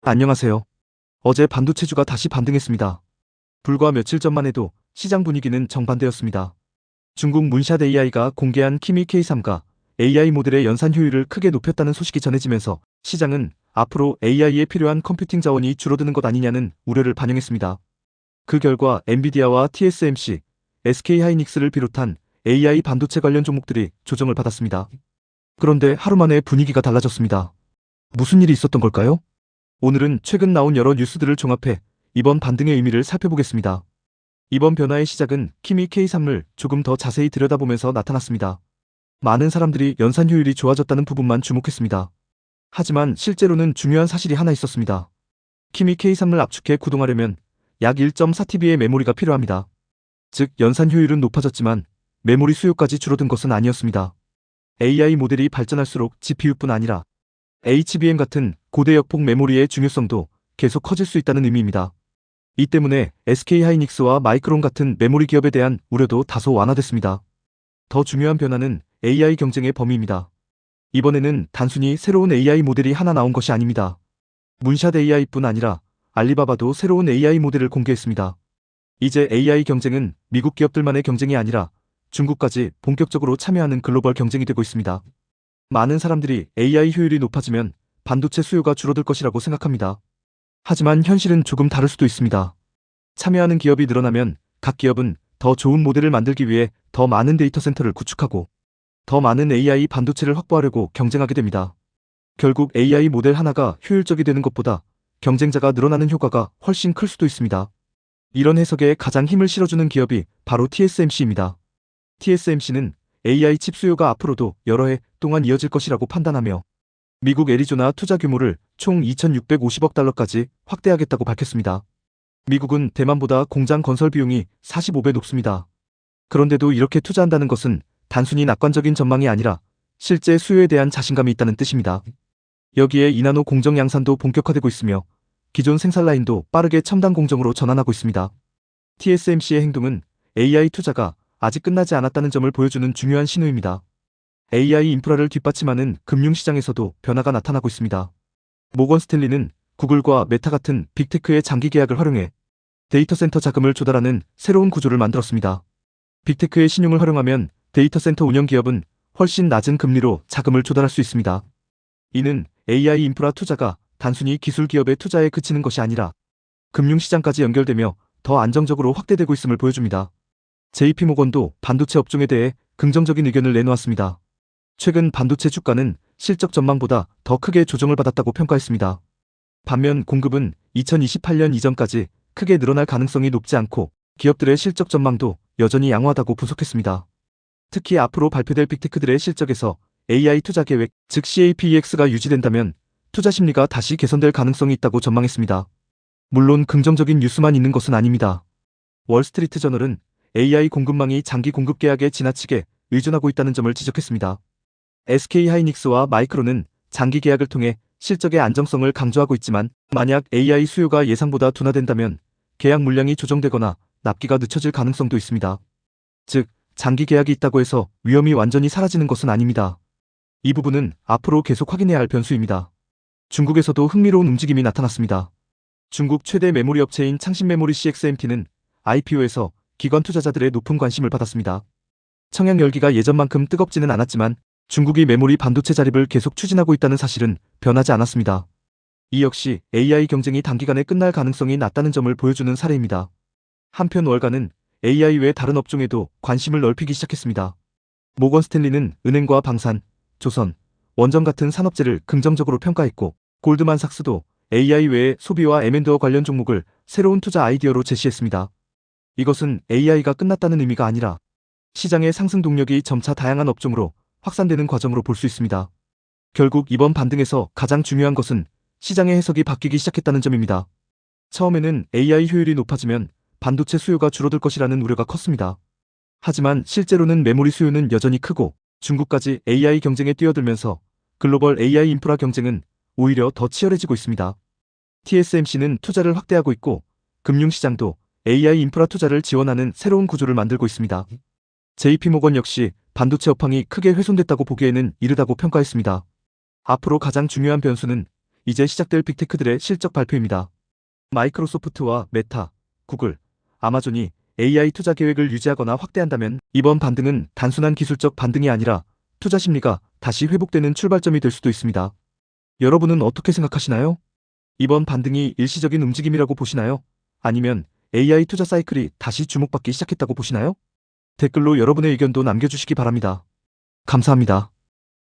안녕하세요. 어제 반도체주가 다시 반등했습니다. 불과 며칠 전만 해도 시장 분위기는 정반대였습니다. 중국 문샷 AI가 공개한 키미 K3가 AI 모델의 연산 효율을 크게 높였다는 소식이 전해지면서 시장은 앞으로 AI에 필요한 컴퓨팅 자원이 줄어드는 것 아니냐는 우려를 반영했습니다. 그 결과 엔비디아와 TSMC, SK하이닉스를 비롯한 AI 반도체 관련 종목들이 조정을 받았습니다. 그런데 하루 만에 분위기가 달라졌습니다. 무슨 일이 있었던 걸까요? 오늘은 최근 나온 여러 뉴스들을 종합해 이번 반등의 의미를 살펴보겠습니다. 이번 변화의 시작은 키미 K3을 조금 더 자세히 들여다보면서 나타났습니다. 많은 사람들이 연산 효율이 좋아졌다는 부분만 주목했습니다. 하지만 실제로는 중요한 사실이 하나 있었습니다. 키미 K3을 압축해 구동하려면 약 1.4TB의 메모리가 필요합니다. 즉 연산 효율은 높아졌지만 메모리 수요까지 줄어든 것은 아니었습니다. AI 모델이 발전할수록 GPU뿐 아니라 HBM 같은 고대 역폭 메모리의 중요성도 계속 커질 수 있다는 의미입니다. 이 때문에 SK하이닉스와 마이크론 같은 메모리 기업에 대한 우려도 다소 완화됐습니다. 더 중요한 변화는 AI 경쟁의 범위입니다. 이번에는 단순히 새로운 AI 모델이 하나 나온 것이 아닙니다. 문샷 AI뿐 아니라 알리바바도 새로운 AI 모델을 공개했습니다. 이제 AI 경쟁은 미국 기업들만의 경쟁이 아니라 중국까지 본격적으로 참여하는 글로벌 경쟁이 되고 있습니다. 많은 사람들이 AI 효율이 높아지면 반도체 수요가 줄어들 것이라고 생각합니다. 하지만 현실은 조금 다를 수도 있습니다. 참여하는 기업이 늘어나면 각 기업은 더 좋은 모델을 만들기 위해 더 많은 데이터 센터를 구축하고 더 많은 AI 반도체를 확보하려고 경쟁하게 됩니다. 결국 AI 모델 하나가 효율적이 되는 것보다 경쟁자가 늘어나는 효과가 훨씬 클 수도 있습니다. 이런 해석에 가장 힘을 실어주는 기업이 바로 TSMC입니다. TSMC는 AI 칩 수요가 앞으로도 여러 해 동안 이어질 것이라고 판단하며 미국 애리조나 투자 규모를 총 2,650억 달러까지 확대하겠다고 밝혔습니다. 미국은 대만보다 공장 건설 비용이 45배 높습니다. 그런데도 이렇게 투자한다는 것은 단순히 낙관적인 전망이 아니라 실제 수요에 대한 자신감이 있다는 뜻입니다. 여기에 이나노 공정 양산도 본격화되고 있으며 기존 생산 라인도 빠르게 첨단 공정으로 전환하고 있습니다. TSMC의 행동은 AI 투자가 아직 끝나지 않았다는 점을 보여주는 중요한 신호입니다. AI 인프라를 뒷받침하는 금융시장에서도 변화가 나타나고 있습니다. 모건 스탠리는 구글과 메타 같은 빅테크의 장기 계약을 활용해 데이터 센터 자금을 조달하는 새로운 구조를 만들었습니다. 빅테크의 신용을 활용하면 데이터 센터 운영 기업은 훨씬 낮은 금리로 자금을 조달할 수 있습니다. 이는 AI 인프라 투자가 단순히 기술 기업의 투자에 그치는 것이 아니라 금융시장까지 연결되며 더 안정적으로 확대되고 있음을 보여줍니다. JP모건도 반도체 업종에 대해 긍정적인 의견을 내놓았습니다. 최근 반도체 주가는 실적 전망보다 더 크게 조정을 받았다고 평가했습니다. 반면 공급은 2028년 이전까지 크게 늘어날 가능성이 높지 않고 기업들의 실적 전망도 여전히 양호하다고 분석했습니다. 특히 앞으로 발표될 빅테크들의 실적에서 AI 투자 계획, 즉 CAPEX가 유지된다면 투자 심리가 다시 개선될 가능성이 있다고 전망했습니다. 물론 긍정적인 뉴스만 있는 것은 아닙니다. 월스트리트 저널은 AI 공급망이 장기 공급 계약에 지나치게 의존하고 있다는 점을 지적했습니다. SK하이닉스와 마이크론은 장기 계약을 통해 실적의 안정성을 강조하고 있지만 만약 AI 수요가 예상보다 둔화된다면 계약 물량이 조정되거나 납기가 늦춰질 가능성도 있습니다. 즉, 장기 계약이 있다고 해서 위험이 완전히 사라지는 것은 아닙니다. 이 부분은 앞으로 계속 확인해야 할 변수입니다. 중국에서도 흥미로운 움직임이 나타났습니다. 중국 최대 메모리 업체인 창신메모리 CXMT는 IPO에서 기관 투자자들의 높은 관심을 받았습니다. 청약 열기가 예전만큼 뜨겁지는 않았지만 중국이 메모리 반도체 자립을 계속 추진하고 있다는 사실은 변하지 않았습니다. 이 역시 AI 경쟁이 단기간에 끝날 가능성이 낮다는 점을 보여주는 사례입니다. 한편 월가는 AI 외 다른 업종에도 관심을 넓히기 시작했습니다. 모건 스탠리는 은행과 방산, 조선, 원전 같은 산업재를 긍정적으로 평가했고 골드만삭스도 AI 외의 소비와 M&A 관련 종목을 새로운 투자 아이디어로 제시했습니다. 이것은 AI가 끝났다는 의미가 아니라 시장의 상승 동력이 점차 다양한 업종으로 확산되는 과정으로 볼 수 있습니다. 결국 이번 반등에서 가장 중요한 것은 시장의 해석이 바뀌기 시작했다는 점입니다. 처음에는 AI 효율이 높아지면 반도체 수요가 줄어들 것이라는 우려가 컸습니다. 하지만 실제로는 메모리 수요는 여전히 크고 중국까지 AI 경쟁에 뛰어들면서 글로벌 AI 인프라 경쟁은 오히려 더 치열해지고 있습니다. TSMC는 투자를 확대하고 있고 금융시장도 AI 인프라 투자를 지원하는 새로운 구조를 만들고 있습니다. JP모건 역시 반도체 업황이 크게 훼손됐다고 보기에는 이르다고 평가했습니다. 앞으로 가장 중요한 변수는 이제 시작될 빅테크들의 실적 발표입니다. 마이크로소프트와 메타, 구글, 아마존이 AI 투자 계획을 유지하거나 확대한다면 이번 반등은 단순한 기술적 반등이 아니라 투자 심리가 다시 회복되는 출발점이 될 수도 있습니다. 여러분은 어떻게 생각하시나요? 이번 반등이 일시적인 움직임이라고 보시나요? 아니면 AI 투자 사이클이 다시 주목받기 시작했다고 보시나요? 댓글로 여러분의 의견도 남겨주시기 바랍니다. 감사합니다.